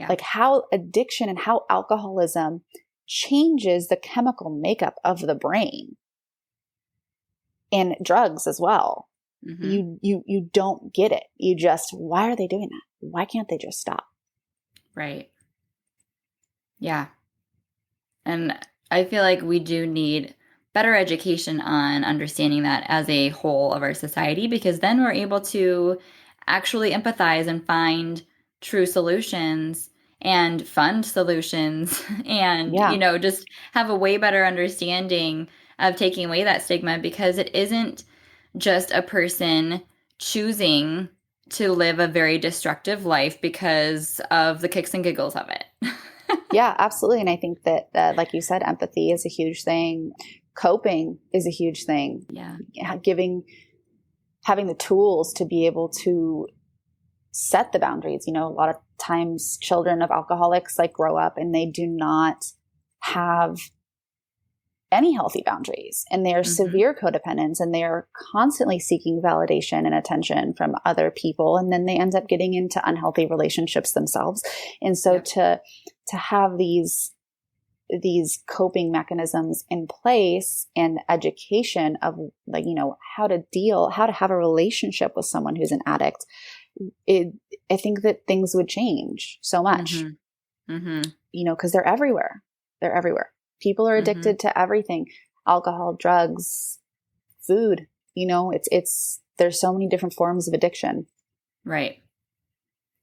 like how addiction and how alcoholism changes the chemical makeup of the brain, and drugs as well. You don't get it. You just, why are they doing that? Why can't they just stop? Right. Yeah. And I feel like we do need better education on understanding that as a whole of our society, because then we're able to actually empathize and find true solutions and fund solutions and, you know, just have a way better understanding of taking away that stigma, because it isn't just a person choosing to live a very destructive life because of the kicks and giggles of it. Yeah, absolutely. And I think that, like you said, empathy is a huge thing. Coping is a huge thing. Yeah. Having the tools to be able to set the boundaries. You know, a lot of times children of alcoholics like grow up and they do not have any healthy boundaries, and they are severe codependents, and they are constantly seeking validation and attention from other people. And then they end up getting into unhealthy relationships themselves. And so to have these coping mechanisms in place and education of, like, you know, how to have a relationship with someone who's an addict, I think that things would change so much, you know, because they're everywhere. They're everywhere. People are addicted to everything: alcohol, drugs, food. You know, there's so many different forms of addiction. Right.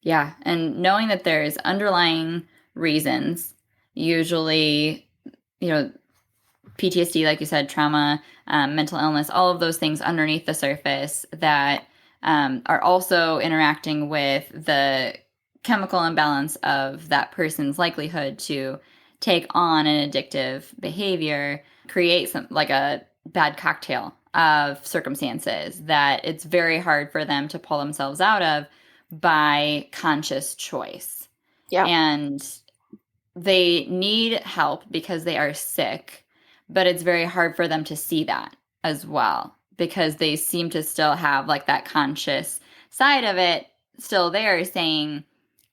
Yeah. And knowing that there's underlying reasons, usually, you know, PTSD, like you said, trauma, mental illness, all of those things underneath the surface that are also interacting with the chemical imbalance of that person's likelihood to take on an addictive behavior, create like a bad cocktail of circumstances that it's very hard for them to pull themselves out of by conscious choice. Yeah. And they need help because they are sick, but it's very hard for them to see that as well, because they seem to still have like that conscious side of it still there, saying,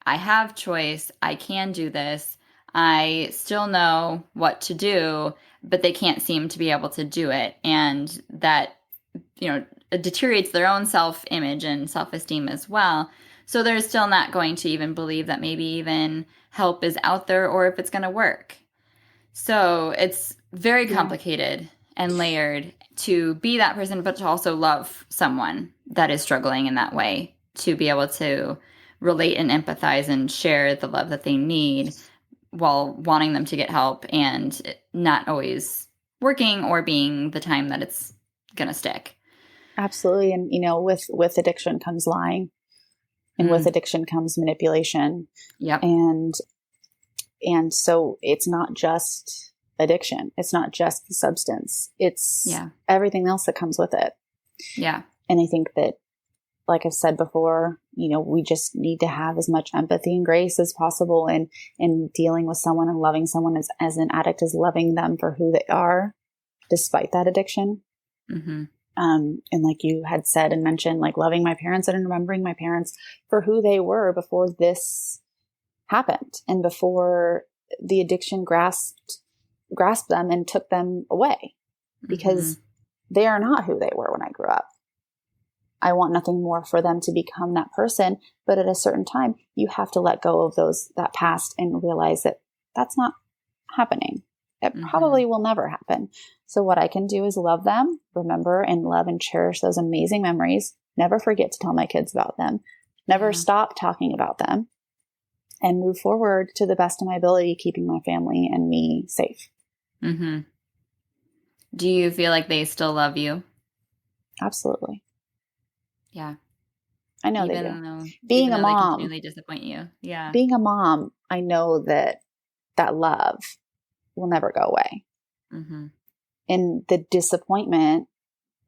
I have choice, I can do this, I still know what to do, but they can't seem to be able to do it. And that, you know, it deteriorates their own self-image and self-esteem as well. So they're still not going to even believe that maybe even help is out there or if it's going to work. So it's very complicated and layered to be that person, but to also love someone that is struggling in that way, to be able to relate and empathize and share the love that they need while wanting them to get help and not always working or being the time that it's going to stick. Absolutely. And, you know, with addiction comes lying, and with addiction comes manipulation. Yep. And so it's not just addiction. It's not just the substance. It's everything else that comes with it. Yeah. And I think that, like I've said before, you know, we just need to have as much empathy and grace as possible in dealing with someone and loving someone as an addict is loving them for who they are, despite that addiction. And like you had said and mentioned, like loving my parents and remembering my parents for who they were before this happened and before the addiction grasped them and took them away, because they are not who they were when I grew up. I want nothing more for them to become that person. But at a certain time, you have to let go of that past and realize that that's not happening. It probably will never happen. So what I can do is love them, remember and love and cherish those amazing memories. Never forget to tell my kids about them. Never stop talking about them, and move forward to the best of my ability, keeping my family and me safe. Mm-hmm. Do you feel like they still love you? Absolutely. Yeah. I know they do. Being a mom, they continually disappoint you. Yeah. Being a mom, I know that love will never go away. Mm-hmm. And the disappointment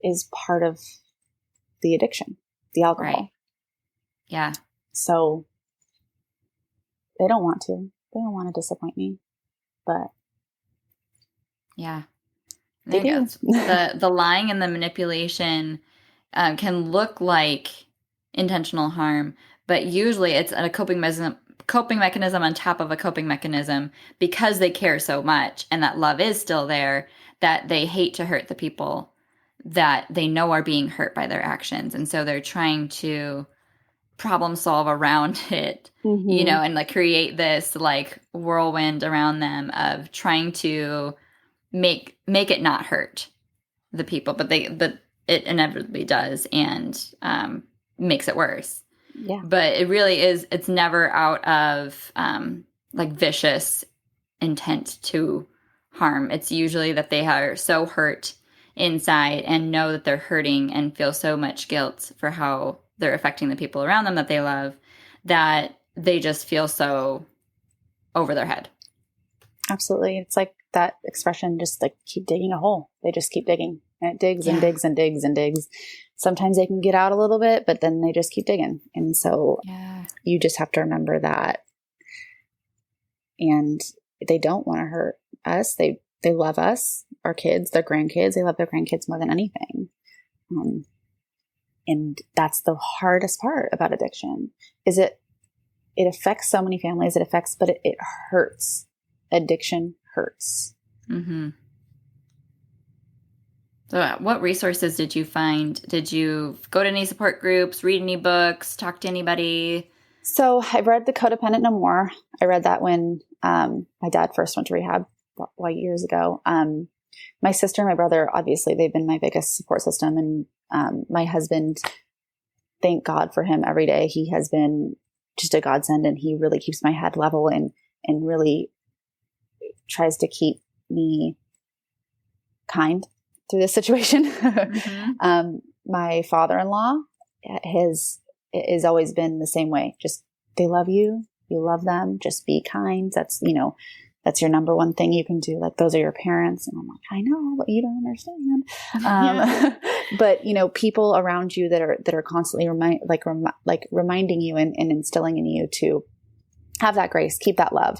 is part of the addiction, the alcohol. Right. Yeah. So they don't want to. They don't want to disappoint me. But yeah. They do. The lying and the manipulation can look like intentional harm, but usually it's a coping mechanism on top of a coping mechanism, because they care so much and that love is still there, that they hate to hurt the people that they know are being hurt by their actions. And so they're trying to problem solve around it, and like create this like whirlwind around them of trying to make it not hurt the people, but it inevitably does, and makes it worse. Yeah. But it really is, it's never out of like vicious intent to harm. It's usually that they are so hurt inside and know that they're hurting and feel so much guilt for how they're affecting the people around them that they love, that they just feel so over their head. Absolutely. It's like that expression, just like keep digging a hole. They just keep digging, and it digs and digs and digs and digs. Sometimes they can get out a little bit, but then they just keep digging. And so you just have to remember that. And they don't want to hurt us. They love us, our kids, their grandkids. They love their grandkids more than anything. And that's the hardest part about addiction, is it affects so many families. But it hurts. Addiction hurts. Mm-hmm. So what resources did you find? Did you go to any support groups, read any books, talk to anybody? So I read The Codependent No More. I read that when my dad first went to rehab years ago. My sister and my brother, obviously, they've been my biggest support system. And my husband, thank God for him every day. He has been just a godsend, and he really keeps my head level and really tries to keep me kind through this situation. Mm-hmm. My father-in-law has always been the same way. Just, they love you. You love them. Just be kind. That's your number one thing you can do. Like, those are your parents. And I'm like, I know, but you don't understand. But people around you that are constantly reminding you and instilling in you to have that grace, keep that love.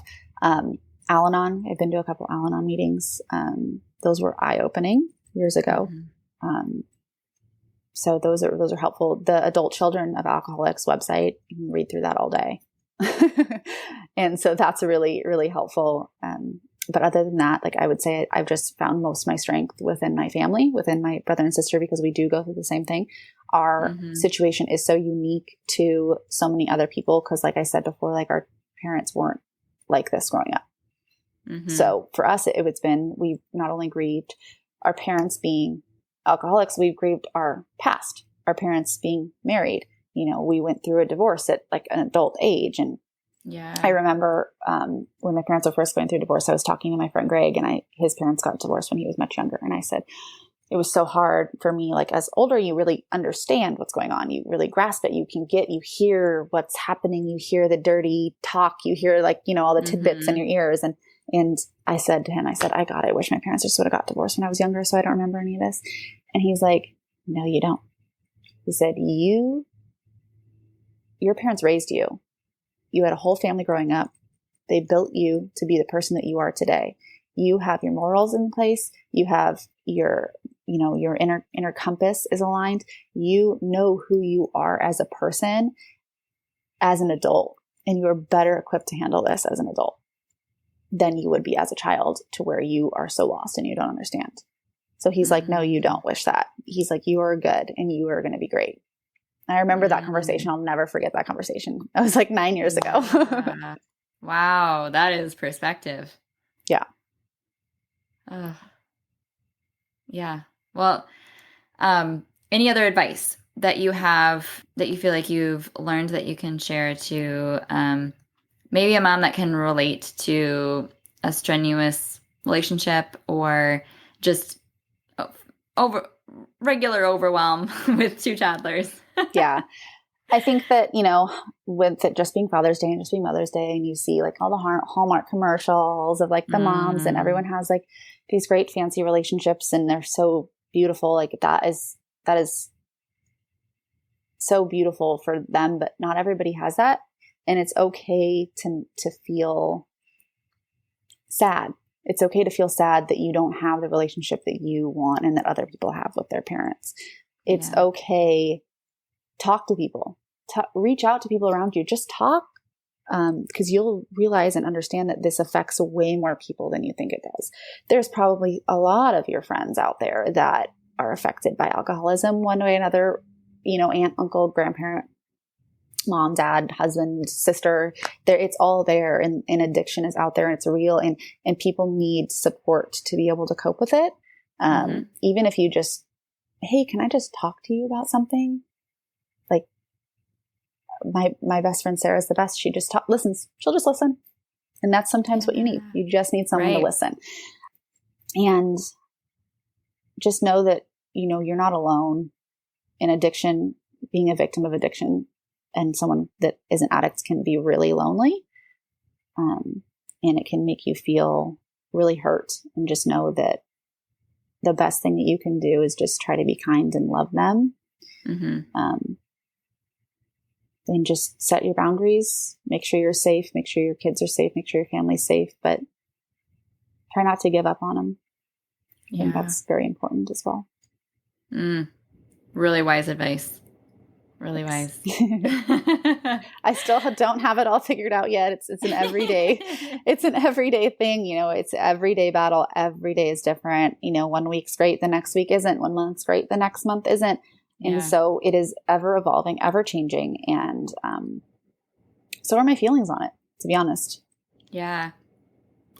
Al-Anon. I've been to a couple Al-Anon meetings. Those were eye-opening years ago. Mm-hmm. So those are helpful. The Adult Children of Alcoholics website, you can read through that all day. And so that's really, really helpful. But other than that, like, I would say I've just found most of my strength within my family, within my brother and sister, because we do go through the same thing. Our situation is so unique to so many other people. Cause like I said before, like, our parents weren't like this growing up. Mm-hmm. So for us, it's been, we've not only grieved our parents being alcoholics, we've grieved our past, our parents being married. We went through a divorce at like an adult age. And I remember when my parents were first going through divorce, I was talking to my friend Greg, and his parents got divorced when he was much younger. And I said, it was so hard for me. Like, as older, you really understand what's going on. You really grasp it. You hear what's happening. You hear the dirty talk. You hear all the tidbits in your ears. And I said to him, I wish my parents just would have got divorced when I was younger, so I don't remember any of this. And he's like, no, you don't. He said, your parents raised you. You had a whole family growing up. They built you to be the person that you are today. You have your morals in place. You have your inner compass is aligned. You know who you are as a person, as an adult. and you are better equipped to handle this as an adult than you would be as a child, to where you are so lost and you don't understand. So he's like, no, you don't wish that. He's like, you are good and you are going to be great. And I remember that conversation. I'll never forget that conversation. That was like 9 years ago. Wow. That is perspective. Yeah. Yeah. Well, any other advice that you have that you feel like you've learned that you can share to maybe a mom that can relate to a strenuous relationship, or just regular overwhelm with 2 toddlers? Yeah. I think that, with it just being Father's Day and just being Mother's Day, and you see like all the Hallmark commercials of like the moms, and everyone has like these great fancy relationships and they're so beautiful. Like that is so beautiful for them, but not everybody has that. And it's okay to feel sad. It's okay to feel sad that you don't have the relationship that you want and that other people have with their parents. It's okay. Talk to people, reach out to people around you, just talk. Because you'll realize and understand that this affects way more people than you think it does. There's probably a lot of your friends out there that are affected by alcoholism one way or another, aunt, uncle, grandparent, mom, dad, husband, sister, there, it's all there. And addiction is out there and it's real, and people need support to be able to cope with it. Even if you just, hey, can I just talk to you about something? Like my best friend, Sarah's the best. She just listens. She'll just listen. And that's sometimes what you need. You just need someone to listen. And just know that, you're not alone in addiction. Being a victim of addiction and someone that is an addict can be really lonely. And it can make you feel really hurt. And just know that the best thing that you can do is just try to be kind and love them. And just set your boundaries, make sure you're safe, make sure your kids are safe, make sure your family's safe, but try not to give up on them. I think that's very important as well. Really wise advice. Really wise. I still don't have it all figured out yet. It's an everyday, it's an everyday thing. It's an everyday battle. Every day is different. 1 week's great. The next week isn't. 1 month's great. The next month isn't. And so it is ever evolving, ever changing. And so are my feelings on it, to be honest. Yeah.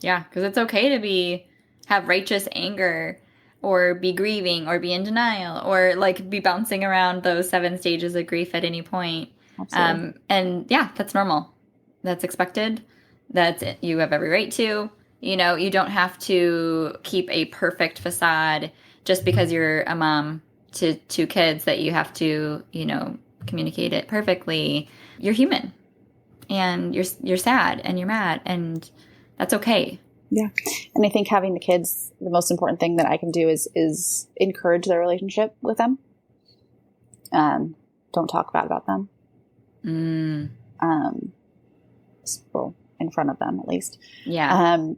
Yeah. Because it's okay to have righteous anger, or be grieving, or be in denial, or like be bouncing around those 7 stages of grief at any point. Absolutely. And that's normal. That's expected. You have every right to. You don't have to keep a perfect facade just because you're a mom to 2 kids, that you have to, communicate it perfectly. You're human, and you're sad and you're mad, and that's okay. Yeah. And I think having the kids, the most important thing that I can do is encourage their relationship with them. Don't talk bad about them. Well, in front of them, at least. Yeah.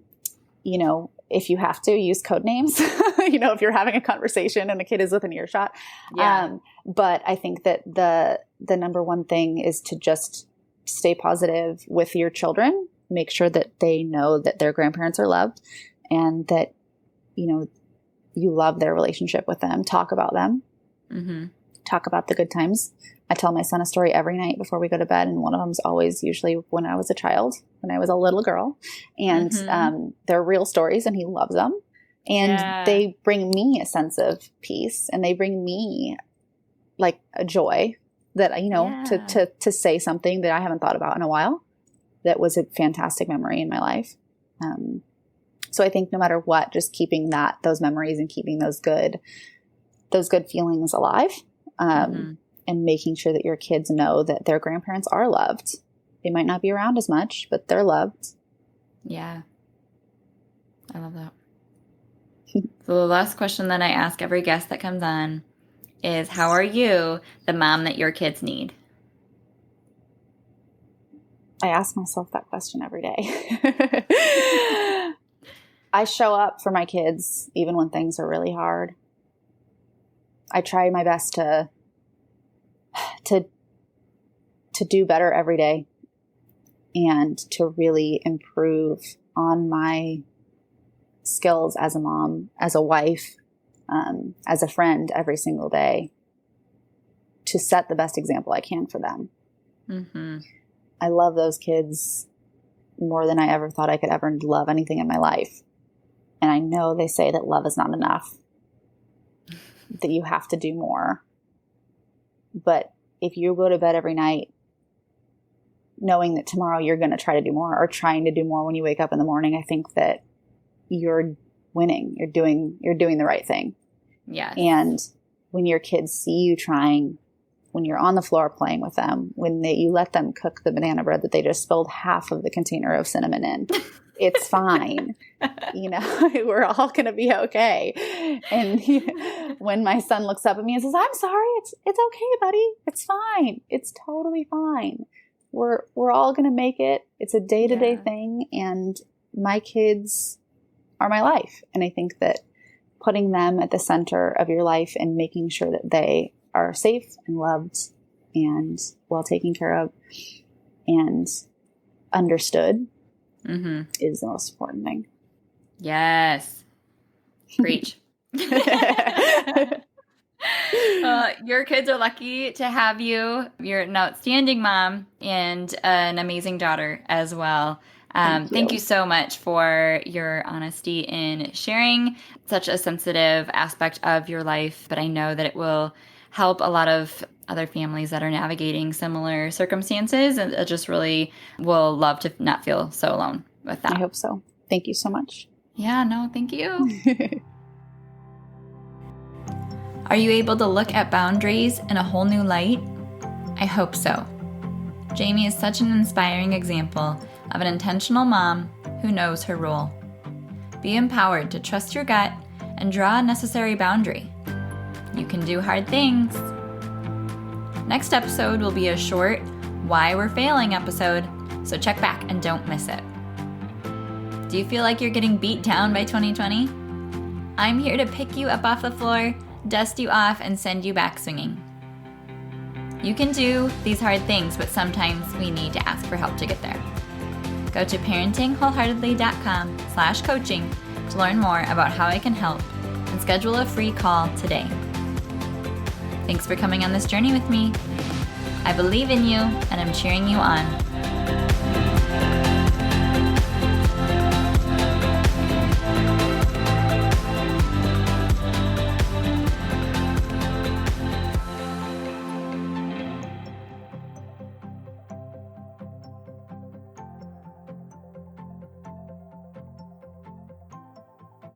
If you have to, use code names, if you're having a conversation and a kid is within earshot. Yeah. But I think that the number one thing is to just stay positive with your children. Make sure that they know that their grandparents are loved, and that, you love their relationship with them. Talk about them. Talk about the good times. I tell my son a story every night before we go to bed. And one of them is always usually when I was a child, when I was a little girl, and they're real stories and he loves them. And they bring me a sense of peace, and they bring me like a joy that, to say something that I haven't thought about in a while. That was a fantastic memory in my life. So I think no matter what, just keeping those memories and keeping those good feelings alive, and making sure that your kids know that their grandparents are loved. They might not be around as much, but they're loved. Yeah. I love that. So the last question that I ask every guest that comes on is, how are you the mom that your kids need? I ask myself that question every day. I show up for my kids even when things are really hard. I try my best to do better every day. and to really improve on my skills as a mom, as a wife, as a friend every single day, to set the best example I can for them. Mm-hmm. I love those kids more than I ever thought I could ever love anything in my life. And I know they say that love is not enough, that you have to do more. But if you go to bed every night knowing that tomorrow you're going to try to do more, or trying to do more when you wake up in the morning, I think that you're winning. You're doing the right thing. Yeah. And when your kids see you trying, when you're on the floor playing with them, when you let them cook the banana bread that they just spilled half of the container of cinnamon in, it's fine. We're all going to be okay. And when my son looks up at me and says, I'm sorry, it's okay, buddy. It's fine. It's totally fine. We're all going to make it. It's a day-to-day thing. And my kids are my life. And I think that putting them at the center of your life and making sure that they are safe and loved and well taken care of and understood is the most important thing. Yes. Preach. Your kids are lucky to have you. You're an outstanding mom and an amazing daughter as well. Thank you so much for your honesty in sharing such a sensitive aspect of your life. But I know that it will help a lot of other families that are navigating similar circumstances, and I just really will love to not feel so alone with that. I hope so. Thank you so much. Yeah, no, thank you. Are you able to look at boundaries in a whole new light? I hope so. Jamie is such an inspiring example of an intentional mom who knows her role. Be empowered to trust your gut and draw a necessary boundary. You can do hard things. Next episode will be a short Why We're Failing episode, so check back and don't miss it. Do you feel like you're getting beat down by 2020? I'm here to pick you up off the floor, dust you off, and send you back swinging. You can do these hard things, but sometimes we need to ask for help to get there. Go to parentingwholeheartedly.com/coaching to learn more about how I can help and schedule a free call today. Thanks for coming on this journey with me. I believe in you and I'm cheering you on.